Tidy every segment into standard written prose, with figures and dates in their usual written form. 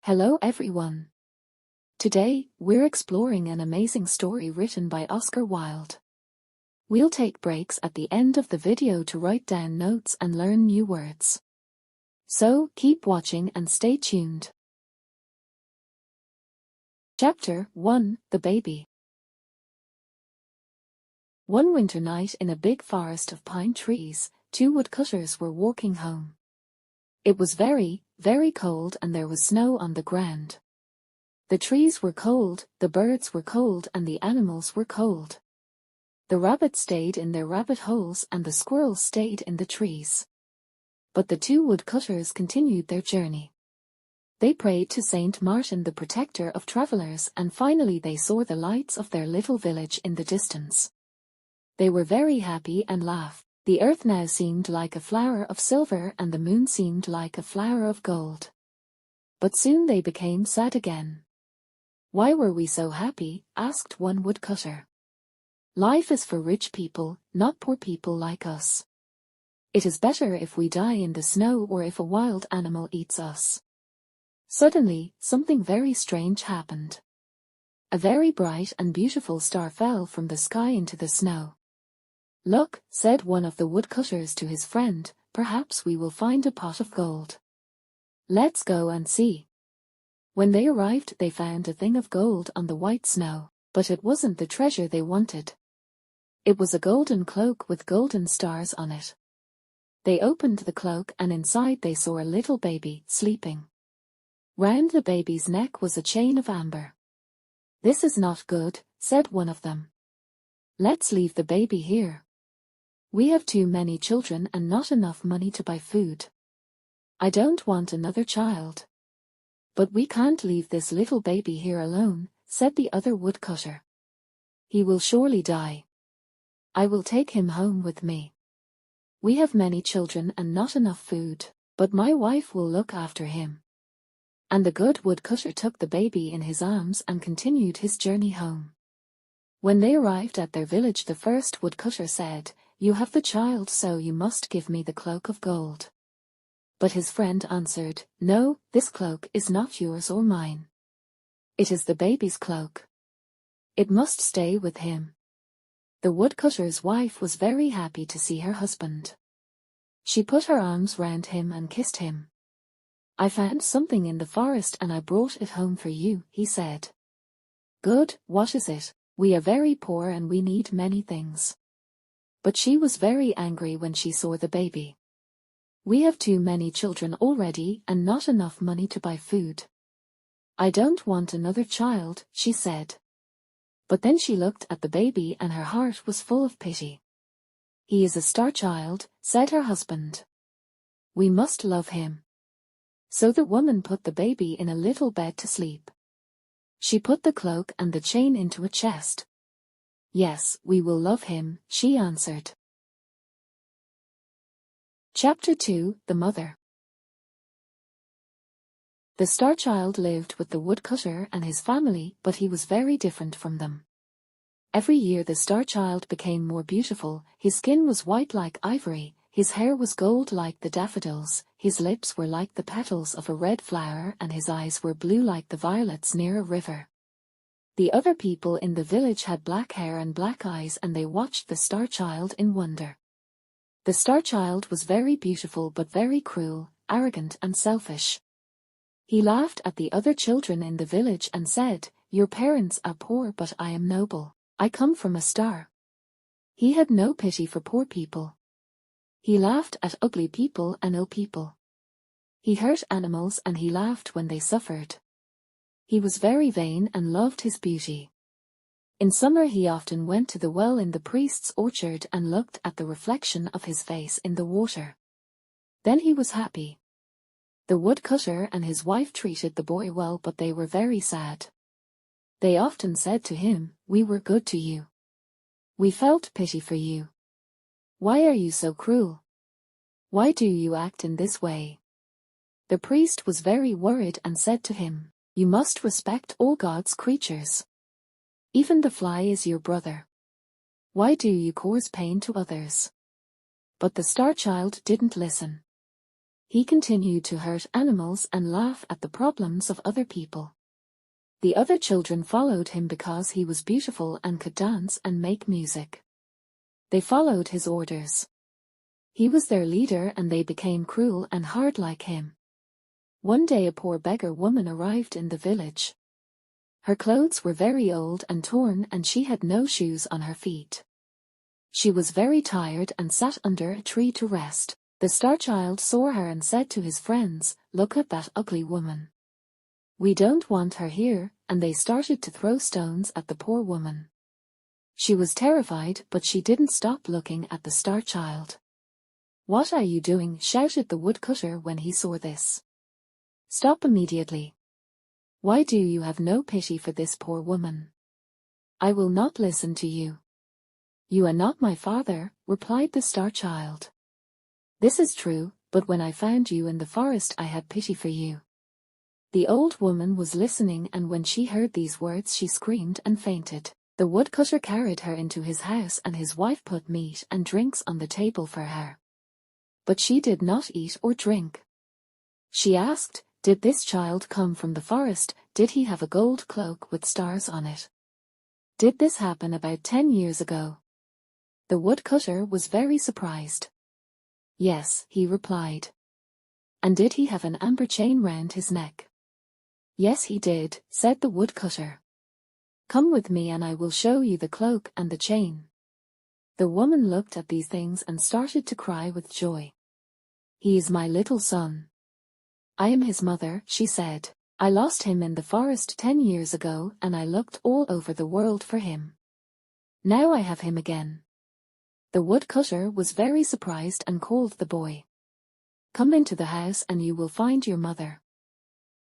Hello everyone. Today, we're exploring an amazing story written by Oscar Wilde. We'll take breaks at the end of the video to write down notes and learn new words. So, keep watching and stay tuned. Chapter 1: The Baby. One winter night in a big forest of pine trees, two woodcutters were walking home. It was very, very cold and there was snow on the ground. The trees were cold, the birds were cold and the animals were cold. The rabbits stayed in their rabbit holes and the squirrels stayed in the trees. But the two woodcutters continued their journey. They prayed to Saint Martin, the protector of travelers, and finally they saw the lights of their little village in the distance. They were very happy and laughed. The earth now seemed like a flower of silver and the moon seemed like a flower of gold. But soon they became sad again. "Why were we so happy?" asked one woodcutter. "Life is for rich people, not poor people like us. It is better if we die in the snow or if a wild animal eats us." Suddenly, something very strange happened. A very bright and beautiful star fell from the sky into the snow. "Look," said one of the woodcutters to his friend, "perhaps we will find a pot of gold. Let's go and see." When they arrived they found a thing of gold on the white snow, but it wasn't the treasure they wanted. It was a golden cloak with golden stars on it. They opened the cloak and inside they saw a little baby, sleeping. Round the baby's neck was a chain of amber. "This is not good," said one of them. "Let's leave the baby here. We have too many children and not enough money to buy food. I don't want another child." "But we can't leave this little baby here alone," said the other woodcutter. "He will surely die. I will take him home with me. We have many children and not enough food, but my wife will look after him." And the good woodcutter took the baby in his arms and continued his journey home. When they arrived at their village the first woodcutter said, "You have the child, so you must give me the cloak of gold." But his friend answered, "No, this cloak is not yours or mine. It is the baby's cloak. It must stay with him." The woodcutter's wife was very happy to see her husband. She put her arms round him and kissed him. "I found something in the forest and I brought it home for you," he said. "Good, what is it? We are very poor and we need many things." But she was very angry when she saw the baby. "We have too many children already and not enough money to buy food. I don't want another child," she said. But then she looked at the baby and her heart was full of pity. "He is a star child," said her husband. "We must love him." So the woman put the baby in a little bed to sleep. She put the cloak and the chain into a chest. "Yes, we will love him," she answered. Chapter 2: The Mother. The star child lived with the woodcutter and his family, but he was very different from them. Every year the star child became more beautiful. His skin was white like ivory, his hair was gold like the daffodils, his lips were like the petals of a red flower and his eyes were blue like the violets near a river. The other people in the village had black hair and black eyes and they watched the star child in wonder. The star child was very beautiful but very cruel, arrogant and selfish. He laughed at the other children in the village and said, "Your parents are poor but I am noble. I come from a star." He had no pity for poor people. He laughed at ugly people and ill people. He hurt animals and he laughed when they suffered. He was very vain and loved his beauty. In summer he often went to the well in the priest's orchard and looked at the reflection of his face in the water. Then he was happy. The woodcutter and his wife treated the boy well but they were very sad. They often said to him, "We were good to you. We felt pity for you. Why are you so cruel? Why do you act in this way?" The priest was very worried and said to him, "You must respect all God's creatures. Even the fly is your brother. Why do you cause pain to others?" But the star child didn't listen. He continued to hurt animals and laugh at the problems of other people. The other children followed him because he was beautiful and could dance and make music. They followed his orders. He was their leader and they became cruel and hard like him. One day a poor beggar woman arrived in the village. Her clothes were very old and torn and she had no shoes on her feet. She was very tired and sat under a tree to rest. The star child saw her and said to his friends, "Look at that ugly woman. We don't want her here," and they started to throw stones at the poor woman. She was terrified, but she didn't stop looking at the star child. "What are you doing?" shouted the woodcutter when he saw this. "Stop immediately. Why do you have no pity for this poor woman? I will not listen to you." "You are not my father," replied the star child. "This is true, but when I found you in the forest I had pity for you." The old woman was listening and when she heard these words she screamed and fainted. The woodcutter carried her into his house and his wife put meat and drinks on the table for her. But she did not eat or drink. She asked, "Did this child come from the forest? Did he have a gold cloak with stars on it? Did this happen about 10 years ago?" The woodcutter was very surprised. "Yes," he replied. "And did he have an amber chain round his neck?" "Yes, he did," said the woodcutter. "Come with me and I will show you the cloak and the chain." The woman looked at these things and started to cry with joy. "He is my little son. I am his mother," she said. "I lost him in the forest 10 years ago and I looked all over the world for him. Now I have him again." The woodcutter was very surprised and called the boy. "Come into the house and you will find your mother."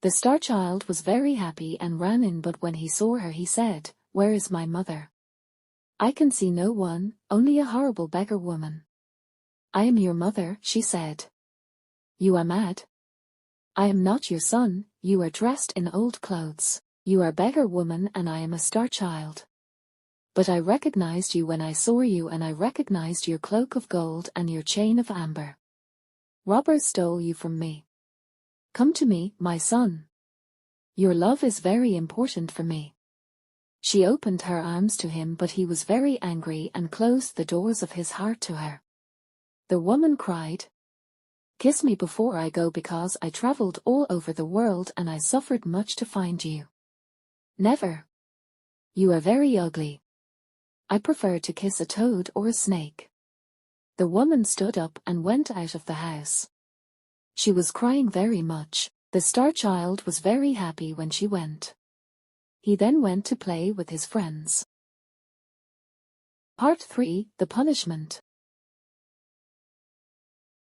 The star child was very happy and ran in, but when he saw her he said, "Where is my mother? I can see no one, only a horrible beggar woman." "I am your mother," she said. "You are mad. I am not your son, you are dressed in old clothes. You are a beggar woman and I am a star child. But I recognized you when I saw you and I recognized your cloak of gold and your chain of amber. Robbers stole you from me. Come to me, my son. Your love is very important for me." She opened her arms to him, but he was very angry and closed the doors of his heart to her. The woman cried, "Kiss me before I go because I traveled all over the world and I suffered much to find you." "Never. You are very ugly. I prefer to kiss a toad or a snake." The woman stood up and went out of the house. She was crying very much. The star child was very happy when she went. He then went to play with his friends. Part 3: The Punishment.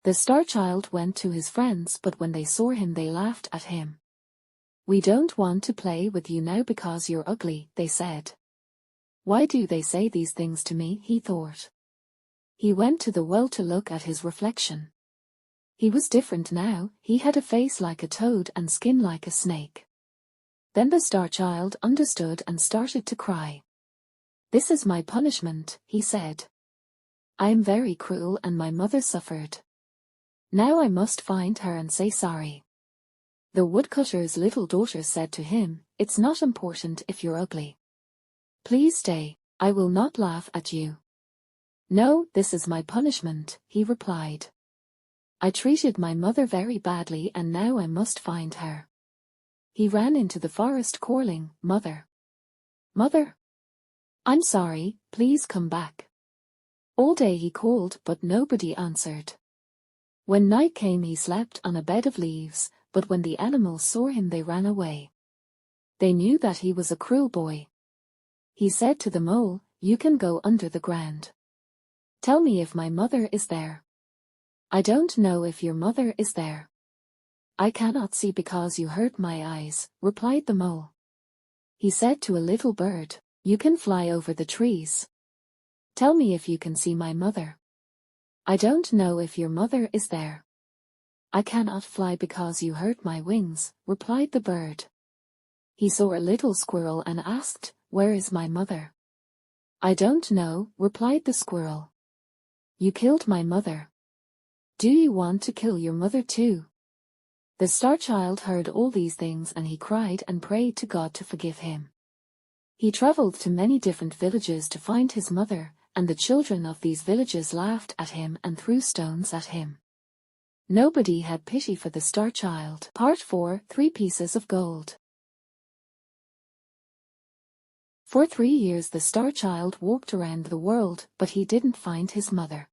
The star child went to his friends, but when they saw him they laughed at him. "We don't want to play with you now because you're ugly," they said. "Why do they say these things to me?" he thought. He went to the well to look at his reflection. He was different now, he had a face like a toad and skin like a snake. Then the star child understood and started to cry. "This is my punishment," he said. "I am very cruel and my mother suffered. Now I must find her and say sorry." The woodcutter's little daughter said to him, "It's not important if you're ugly. Please stay, I will not laugh at you." "No, this is my punishment," he replied. "I treated my mother very badly and now I must find her." He ran into the forest calling, "Mother! Mother! I'm sorry, please come back." All day he called but nobody answered. When night came he slept on a bed of leaves, but when the animals saw him they ran away. They knew that he was a cruel boy. He said to the mole, "You can go under the ground. Tell me if my mother is there." "I don't know if your mother is there. I cannot see because you hurt my eyes," replied the mole. He said to a little bird, "You can fly over the trees. Tell me if you can see my mother." "I don't know if your mother is there. I cannot fly because you hurt my wings," replied the bird. He saw a little squirrel and asked, "Where is my mother?" "I don't know," replied the squirrel. "You killed my mother. Do you want to kill your mother too? The Star Child heard all these things and he cried and prayed to God to forgive him. He traveled to many different villages to find his mother, and the children of these villages laughed at him and threw stones at him. Nobody had pity for the Star Child. Part 4: 3 Pieces of Gold. For 3 years the Star Child walked around the world, but he didn't find his mother.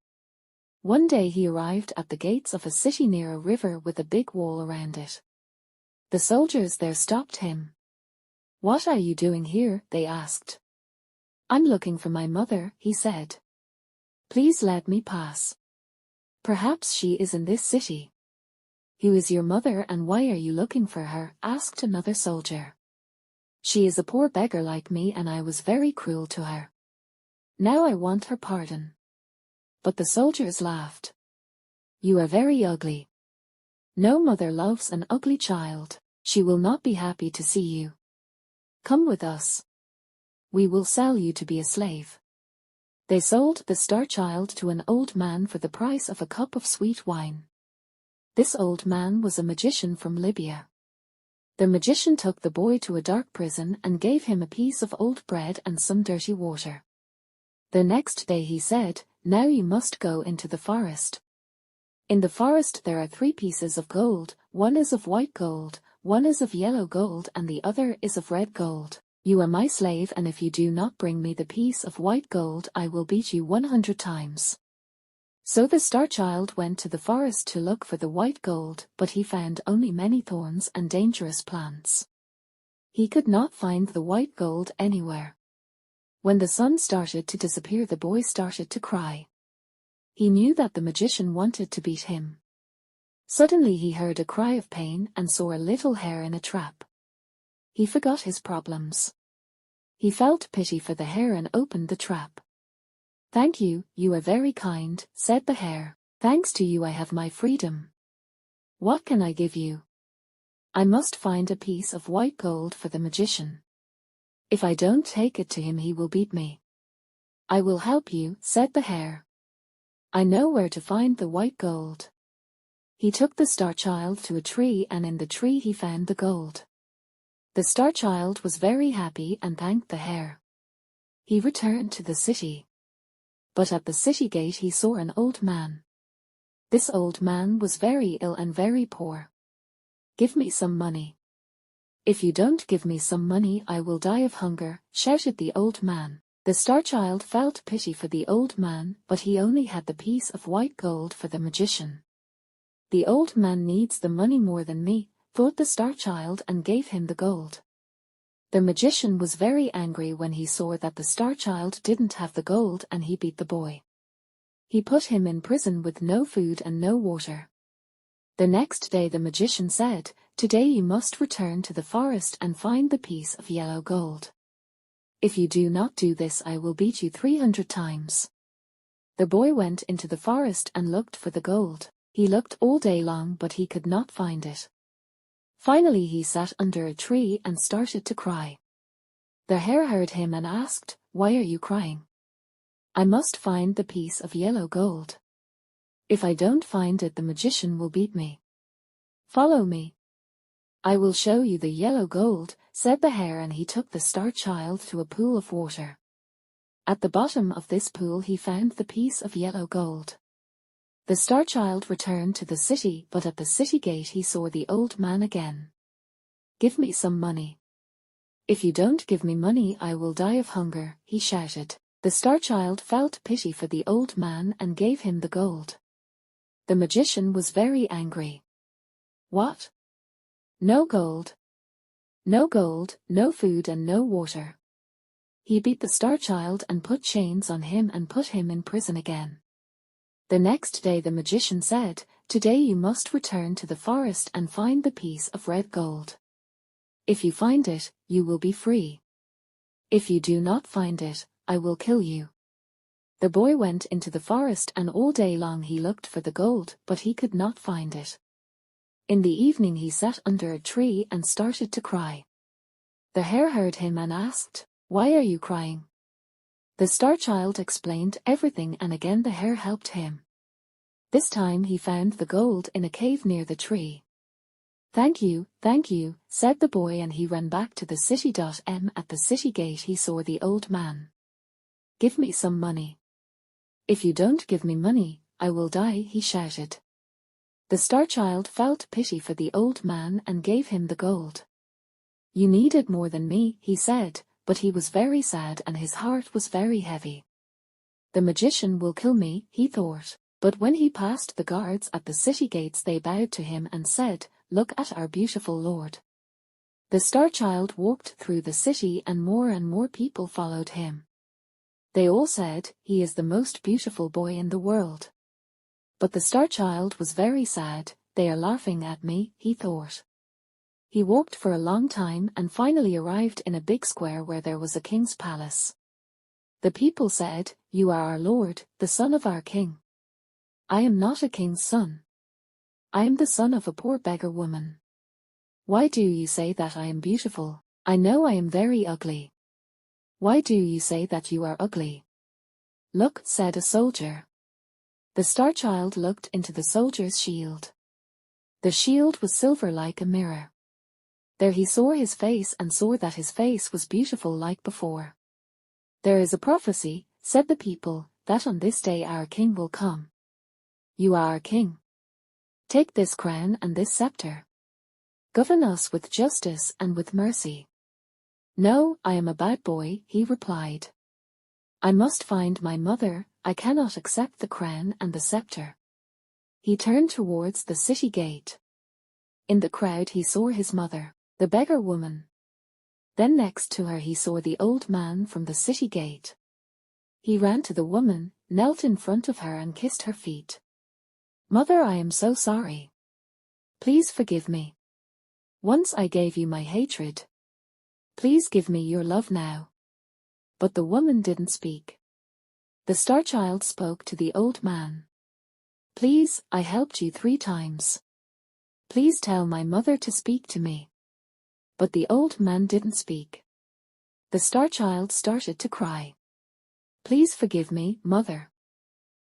One day he arrived at the gates of a city near a river with a big wall around it. The soldiers there stopped him. "What are you doing here?" they asked. "I'm looking for my mother," he said. "Please let me pass. Perhaps she is in this city." "Who is your mother and why are you looking for her?" asked another soldier. "She is a poor beggar like me and I was very cruel to her. Now I want her pardon." But the soldiers laughed. "You are very ugly. No mother loves an ugly child. She will not be happy to see you. Come with us. We will sell you to be a slave." They sold the Star Child to an old man for the price of a cup of sweet wine. This old man was a magician from Libya. The magician took the boy to a dark prison and gave him a piece of old bread and some dirty water. The next day he said, "Now you must go into the forest. In the forest there are 3 pieces of gold, one is of white gold, one is of yellow gold and the other is of red gold. You are my slave and if you do not bring me the piece of white gold I will beat you 100 times. So the Star Child went to the forest to look for the white gold, but he found only many thorns and dangerous plants. He could not find the white gold anywhere. When the sun started to disappear the boy started to cry. He knew that the magician wanted to beat him. Suddenly he heard a cry of pain and saw a little hare in a trap. He forgot his problems. He felt pity for the hare and opened the trap. "Thank you, you are very kind," said the hare. "Thanks to you I have my freedom. What can I give you?" "I must find a piece of white gold for the magician. If I don't take it to him he will beat me." "I will help you," said the hare. "I know where to find the white gold." He took the Star Child to a tree and in the tree he found the gold. The Star Child was very happy and thanked the hare. He returned to the city. But at the city gate he saw an old man. This old man was very ill and very poor. "Give me some money." "If you don't give me some money I will die of hunger," shouted the old man. The Star Child felt pity for the old man, but he only had the piece of white gold for the magician. "The old man needs the money more than me," thought the Star Child and gave him the gold. The magician was very angry when he saw that the Star Child didn't have the gold and he beat the boy. He put him in prison with no food and no water. The next day the magician said, "Today you must return to the forest and find the piece of yellow gold. If you do not do this I will beat you 300 times. The boy went into the forest and looked for the gold. He looked all day long but he could not find it. Finally he sat under a tree and started to cry. The hare heard him and asked, "Why are you crying?" "I must find the piece of yellow gold. If I don't find it the magician will beat me. Follow me. I will show you the yellow gold," said the hare and he took the Star Child to a pool of water. At the bottom of this pool he found the piece of yellow gold. The Star Child returned to the city but at the city gate he saw the old man again. "Give me some money." "If you don't give me money I will die of hunger," he shouted. The Star Child felt pity for the old man and gave him the gold. The magician was very angry. "What? No gold? No gold, no food and no water." He beat the Star Child and put chains on him and put him in prison again. The next day the magician said, "Today you must return to the forest and find the piece of red gold. If you find it, you will be free. If you do not find it, I will kill you." The boy went into the forest and all day long he looked for the gold, but he could not find it. In the evening he sat under a tree and started to cry. The hare heard him and asked, "Why are you crying?" The Star Child explained everything and again the hare helped him. This time he found the gold in a cave near the tree. Thank you, said the boy, and he ran back to the city. At the city gate he saw the old man. Give me some money. If you don't give me money, I will die, he shouted. The star child felt pity for the old man and gave him the gold. You need it more than me, he said, but he was very sad and his heart was very heavy. The magician will kill me, he thought, but when he passed the guards at the city gates they bowed to him and said, Look at our beautiful Lord. The star child walked through the city and more people followed him. They all said, He is the most beautiful boy in the world. But the star child was very sad. They are laughing at me, he thought. He walked for a long time and finally arrived in a big square where there was a king's palace. The people said, You are our lord, the son of our king. I am not a king's son. I am the son of a poor beggar woman. Why do you say that I am beautiful? I know I am very ugly. Why do you say that you are ugly? Look, said a soldier. The star child looked into the soldier's shield. The shield was silver like a mirror. There he saw his face and saw that his face was beautiful like before. There is a prophecy, said the people, that on this day our king will come. You are our king. Take this crown and this scepter. Govern us with justice and with mercy. No, I am a bad boy, he replied. I must find my mother, I cannot accept the crown and the scepter. He turned towards the city gate. In the crowd he saw his mother, the beggar woman. Then next to her he saw the old man from the city gate. He ran to the woman, knelt in front of her and kissed her feet. Mother, I am so sorry. Please forgive me. Once I gave you my hatred. Please give me your love now. But the woman didn't speak. The star child spoke to the old man. Please, I helped you 3 times. Please tell my mother to speak to me. But the old man didn't speak. The star child started to cry. Please forgive me, mother.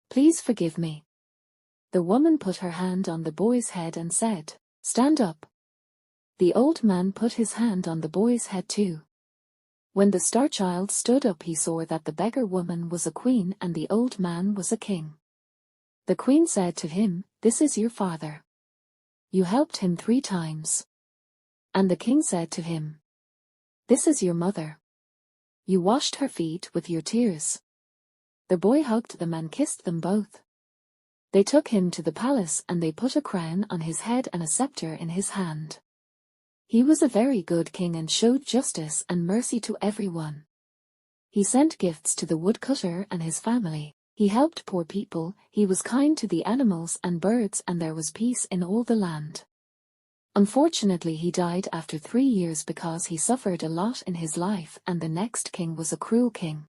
Please forgive me. The woman put her hand on the boy's head and said, Stand up. The old man put his hand on the boy's head too. When the star child stood up he saw that the beggar woman was a queen and the old man was a king. The queen said to him, This is your father. You helped him 3 times. And the king said to him, This is your mother. You washed her feet with your tears. The boy hugged them and kissed them both. They took him to the palace and they put a crown on his head and a scepter in his hand. He was a very good king and showed justice and mercy to everyone. He sent gifts to the woodcutter and his family. He helped poor people, he was kind to the animals and birds, and there was peace in all the land. Unfortunately he died after 3 years because he suffered a lot in his life, and the next king was a cruel king.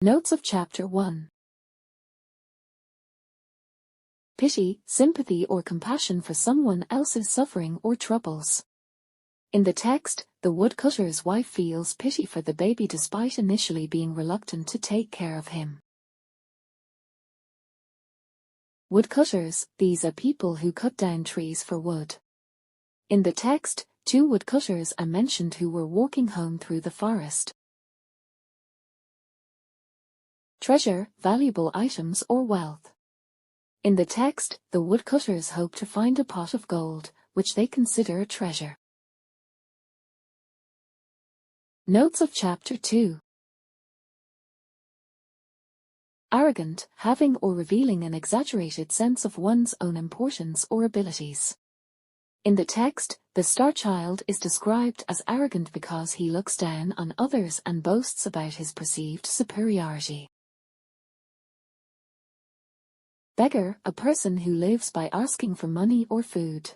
Notes of Chapter 1. Pity, sympathy or compassion for someone else's suffering or troubles. In the text, the woodcutter's wife feels pity for the baby despite initially being reluctant to take care of him. Woodcutters, these are people who cut down trees for wood. In the text, 2 woodcutters are mentioned who were walking home through the forest. Treasure, valuable items or wealth. In the text, the woodcutters hope to find a pot of gold, which they consider a treasure. Notes of Chapter 2. Arrogant, having or revealing an exaggerated sense of one's own importance or abilities. In the text, the star child is described as arrogant because he looks down on others and boasts about his perceived superiority. Beggar, a person who lives by asking for money or food.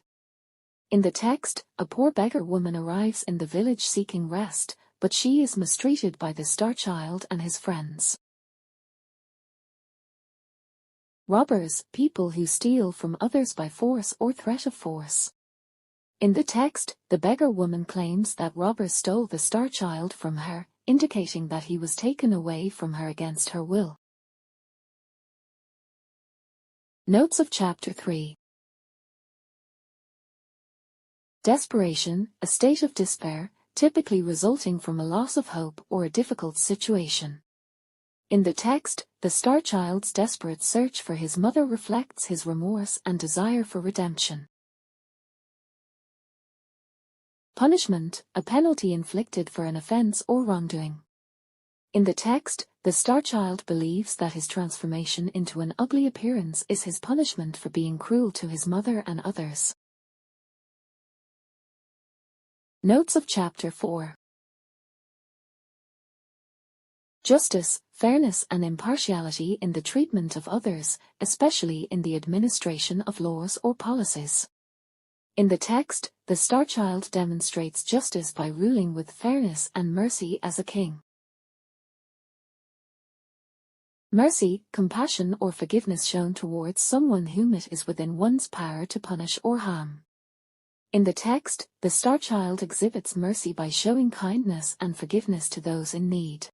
In the text, a poor beggar woman arrives in the village seeking rest, but she is mistreated by the star child and his friends. Robbers, people who steal from others by force or threat of force. In the text, the beggar woman claims that robbers stole the star child from her, indicating that he was taken away from her against her will. Notes of Chapter 3. Desperation, a state of despair, typically resulting from a loss of hope or a difficult situation. In the text, the star child's desperate search for his mother reflects his remorse and desire for redemption. Punishment, a penalty inflicted for an offense or wrongdoing. In the text, the star child believes that his transformation into an ugly appearance is his punishment for being cruel to his mother and others. Notes of Chapter 4. Justice, fairness and impartiality in the treatment of others, especially in the administration of laws or policies. In the text, the star child demonstrates justice by ruling with fairness and mercy as a king. Mercy, compassion or forgiveness shown towards someone whom it is within one's power to punish or harm. In the text, the star child exhibits mercy by showing kindness and forgiveness to those in need.